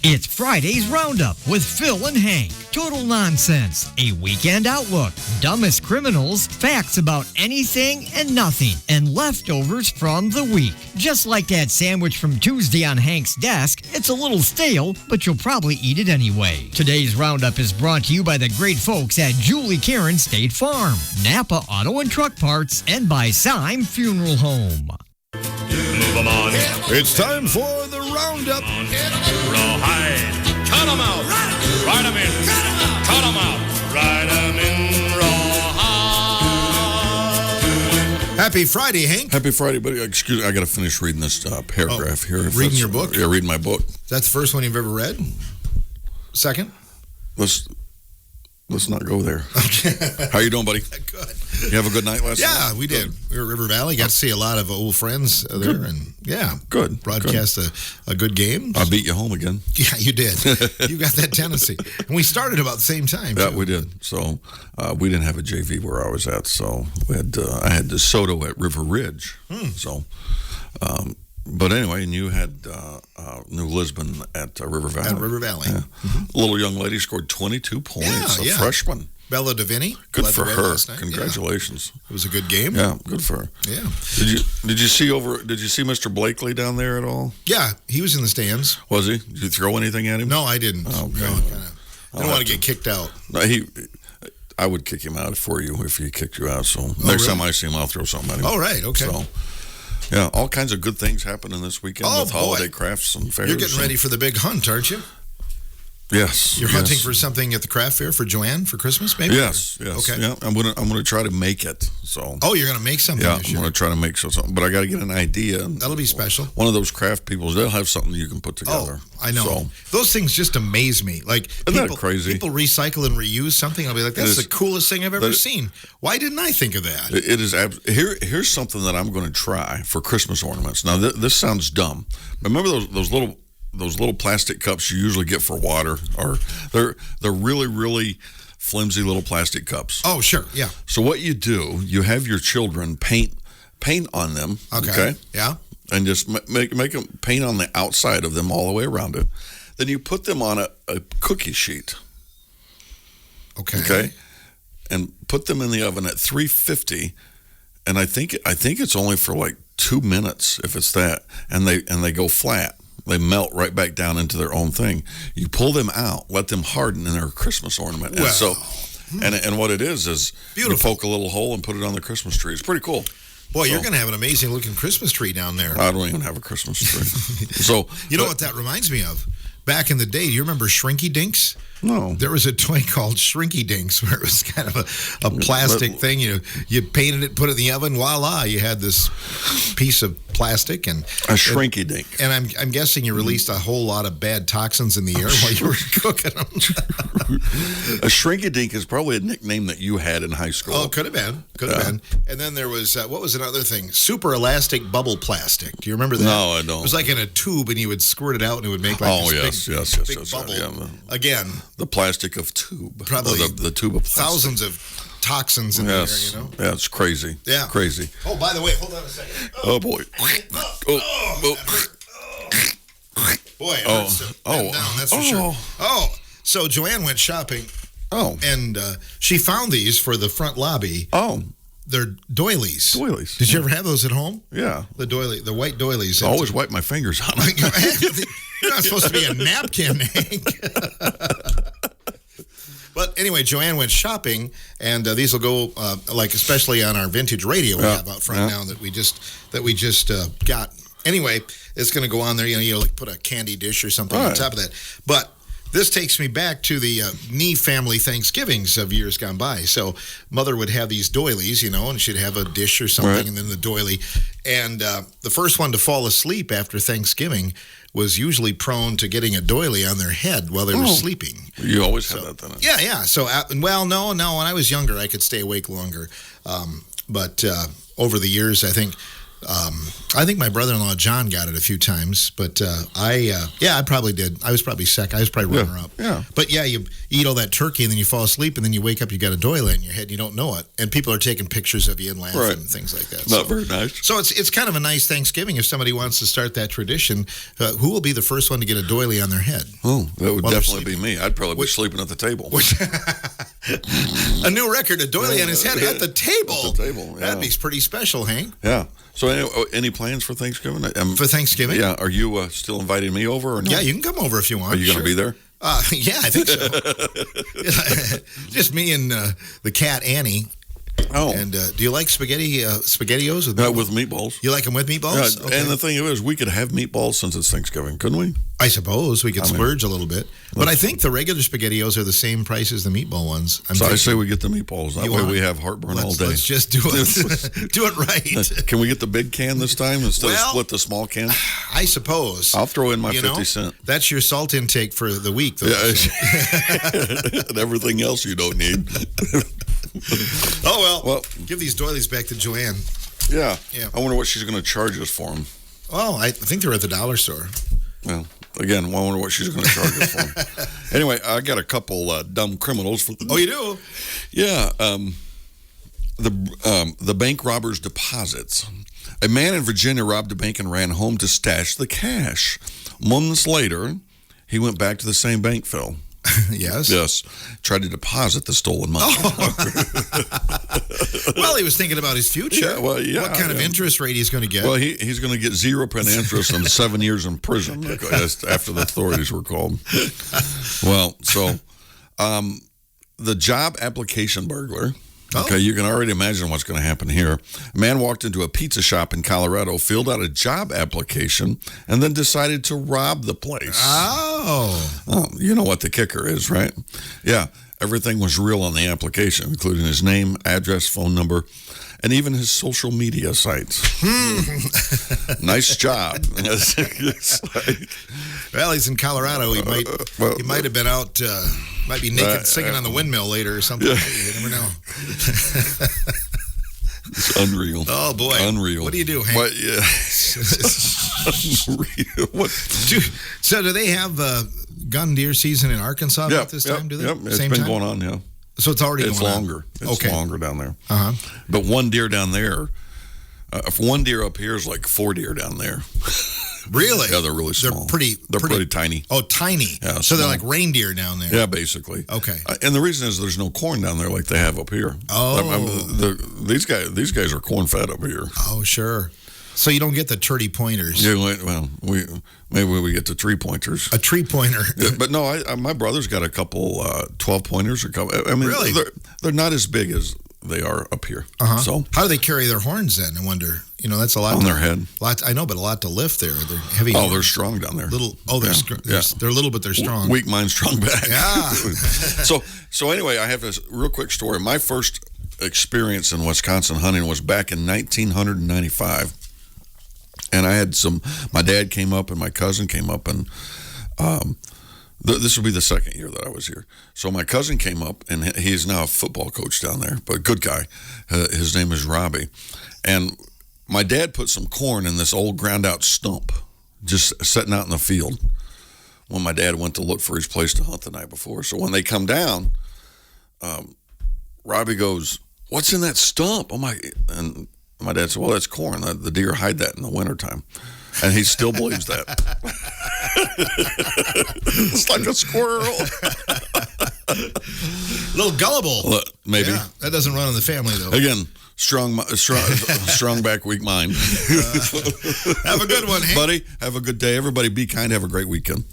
It's Friday's Roundup with Phil and Hank. Total nonsense, a weekend outlook, dumbest criminals, facts about anything and nothing, and leftovers from the week. Just like that sandwich from Tuesday on Hank's desk, it's a little stale, but you'll probably eat it anyway. Today's Roundup is brought to you by the great folks at Julie Karen State Farm, Napa Auto and Truck Parts, and by Syme Funeral Home. Move 'em on. It's time for the Roundup. Rawhide. Cut 'em out. Ride 'em in. Cut 'em out. Ride 'em in. Rawhide. Happy Friday, Hank. Happy Friday, buddy. Excuse me, I got to finish reading this paragraph here. Reading your book? Yeah, reading my book. That's the first one you've ever read? Second? Let's not go there. How you doing, buddy? Good. You have a good night last night? Yeah, we did. We were at River Valley. Got to see a lot of old friends there. Good. And yeah. Good. Broadcast a good game. I beat you home again. Yeah, you did. You got that tendency. And we started about the same time, Yeah, too. we did. So we didn't have a JV where I was at. So we had I had DeSoto at River Ridge. So, but anyway, and you had New Lisbon at River Valley. At River Valley. Yeah. Little young lady scored 22 points. Yeah. A freshman. Bella Davini. Good led for the way her. last night. Congratulations. Yeah. It was a good game. Yeah, good for her. Yeah. Did you see Mr. Blakely down there at all? Yeah, he was in the stands. Was he? Did you throw anything at him? No, I didn't. Oh, okay. No, I didn't want to get kicked out. No, I would kick him out for you if he kicked you out. So next really? time I see him, I'll throw something at him. Oh, right. Okay. So, yeah, all kinds of good things happening this weekend with holiday crafts and fairs. You're getting ready for the big hunt, aren't you? Yes. You're hunting for something at the craft fair for Joanne for Christmas, maybe? Yes. Okay. Yeah, I'm gonna try to make it. So. Oh, you're gonna make something Yeah, this I'm year. gonna try to make something, but I got to get an idea. That'll be special. One of those craft people, they'll have something you can put together. Oh, I know. So, Those things just amaze me. Like Isn't that crazy? People recycle and reuse something. I'll be like, that's the coolest thing I've ever seen. Why didn't I think of that? it is. Here's something that I'm going to try for Christmas ornaments. Now, this sounds dumb, but remember those little plastic cups you usually get for water, or they're really, really flimsy little plastic cups. Oh, sure, yeah. So what you do, you have your children paint on them. Okay. Yeah. And just make them paint on the outside of them all the way around it. Then you put them on a cookie sheet. Okay. And put them in the oven at 350. And I think it's only for like 2 minutes if it's that. And they go flat. They melt right back down into their own thing. You pull them out, let them harden, and they're a Christmas ornament. Well, and so, and what it is beautiful. You poke a little hole and put it on the Christmas tree. It's pretty cool. Boy, you're going to have an amazing looking Christmas tree down there. I don't even have a Christmas tree. So you know what that reminds me of? Back in the day, do you remember Shrinky Dinks? No. There was a toy called Shrinky Dinks where it was kind of a plastic thing. You painted it, put it in the oven, voila, you had this piece of plastic. And a Shrinky Dink. And I'm guessing you released a whole lot of bad toxins in the air while you were cooking them. A Shrinky Dink is probably a nickname that you had in high school. Oh, could have been. And then there was, what was another thing? Super elastic bubble plastic. Do you remember that? No, I don't. It was like in a tube and you would squirt it out and it would make like this big bubble. Yeah. Again. The plastic of tube. Probably the tube of plastic. Thousands of toxins in there, you know? Yeah, it's crazy. Yeah. Crazy. Oh, by the way, hold on a second. Oh boy. Boy, it hurts to bend down, that's for sure. Oh, so Joanne went shopping. Oh. And she found these for the front lobby. Oh. They're doilies. Doilies. Did you ever have those at home? Yeah. The white doilies. I always wipe my fingers on them. You're not supposed to be a napkin, Hank. But anyway, Joanne went shopping, and these will go especially on our vintage radio we have out front now that we just got. Anyway, it's going to go on there. You like put a candy dish or something on top of that. But this takes me back to the Nee family Thanksgivings of years gone by. So Mother would have these doilies, and she'd have a dish or something, and then the doily. And the first one to fall asleep after Thanksgiving was usually prone to getting a doily on their head while they were sleeping. You always have that, then? Yeah. So, no. When I was younger, I could stay awake longer. But over the years, I think I think my brother-in-law John got it a few times, but I probably did. I was probably second. I was probably runner-up. Yeah. But yeah, you eat all that turkey and then you fall asleep and then you wake up, you got a doily in your head, and you don't know it, and people are taking pictures of you and laughing Right. and things like that. Not very nice. So it's kind of a nice Thanksgiving if somebody wants to start that tradition. Who will be the first one to get a doily on their head? Oh, that would While they're definitely be me. I'd probably be sleeping at the table. A new record, a doily on his head at the table. At the table, yeah. That'd be pretty special, Hank. Yeah. So any plans for Thanksgiving? For Thanksgiving? Yeah. Are you still inviting me over or no? Yeah, you can come over if you want. Are you going to be there? Yeah, I think so. Just me and the cat Annie. Oh. And do you like SpaghettiOs with With meatballs. You like them with meatballs? Yeah, Okay. and the thing is, we could have meatballs since it's Thanksgiving, couldn't we? I suppose we could splurge a little bit. But I think the regular SpaghettiOs are the same price as the meatball ones. So I say we get the meatballs. That You way want? we have heartburn all day. Let's just do it. Do it right. Can we get the big can this time instead of Well, split the small can? I suppose. I'll throw in my You 50 know, cent. That's your salt intake for the week, though. Yeah. so. And everything else you don't need. Oh, Well, give these doilies back to Joanne. yeah. Yeah. I wonder what she's going to charge us for them. Oh, I think they're at the dollar store. Well, again, I wonder what she's going to charge us for them. Anyway, I got a couple dumb criminals. Oh, you do? Yeah. The bank robber's deposits. A man in Virginia robbed a bank and ran home to stash the cash. Months later, he went back to the same bank, Phil. Yes. Yes. Tried to deposit the stolen money. Well, he was thinking about his future. Yeah, well, yeah, what kind of yeah. interest rate he's going to get? Well, he's going to get 0% interest and 7 years in prison after the authorities were called. Well, so the job application burglar. Okay, you can already imagine what's going to happen here. A man walked into a pizza shop in Colorado, filled out a job application, and then decided to rob the place. Oh, You know what the kicker is, right? Yeah, everything was real on the application, including his name, address, phone number, and even his social media sites. Nice job. well, he's in Colorado. He might have been out. Might be naked singing on the windmill later or something. You never know. It's unreal. Oh boy, unreal. What do you do, Hank? What? Yeah. It's unreal. What? So, do they have gun deer season in Arkansas about this time? Do they? Yep. It's Same been time? going on. Yeah. So it's already It's going longer. on. It's longer down there. Uh-huh. But one deer down there, if one deer up here is like 4 deer down there. Really? Yeah, they're really small. They're pretty tiny. Oh, tiny. Yeah, so they're small. like reindeer down there. Yeah, basically. Okay. And the reason is there's no corn down there like they have up here. Oh. These guys are corn fed up here. Oh, sure. So you don't get the turdy pointers. Yeah, well, maybe we get the 3 pointers. A tree pointer. Yeah, but no, my brother's got a couple 12 pointers. I mean, Really? they're not as big as they are up here. Uh-huh. So how do they carry their horns then? I wonder. That's a lot on their head. I know, but a lot to lift there. They're heavy. Oh, they're strong down there. Little. Oh, they're little, but they're strong. Weak mind, strong back. Yeah. So anyway, I have this real quick story. My first experience in Wisconsin hunting was back in 1995. And I had my dad came up and my cousin came up, and this will be the second year that I was here. So my cousin came up, and he's now a football coach down there, but good guy. His name is Robbie. And my dad put some corn in this old ground out stump, just sitting out in the field when my dad went to look for his place to hunt the night before. So when they come down, Robbie goes, "What's in that stump?" And my dad said, "Well, that's corn. The deer hide that in the wintertime." And he still believes that. It's like a squirrel. A little gullible. Maybe. Yeah, that doesn't run in the family, though. Again, strong back, weak mind. Have a good one, Hank. Buddy, have a good day. Everybody be kind. Have a great weekend.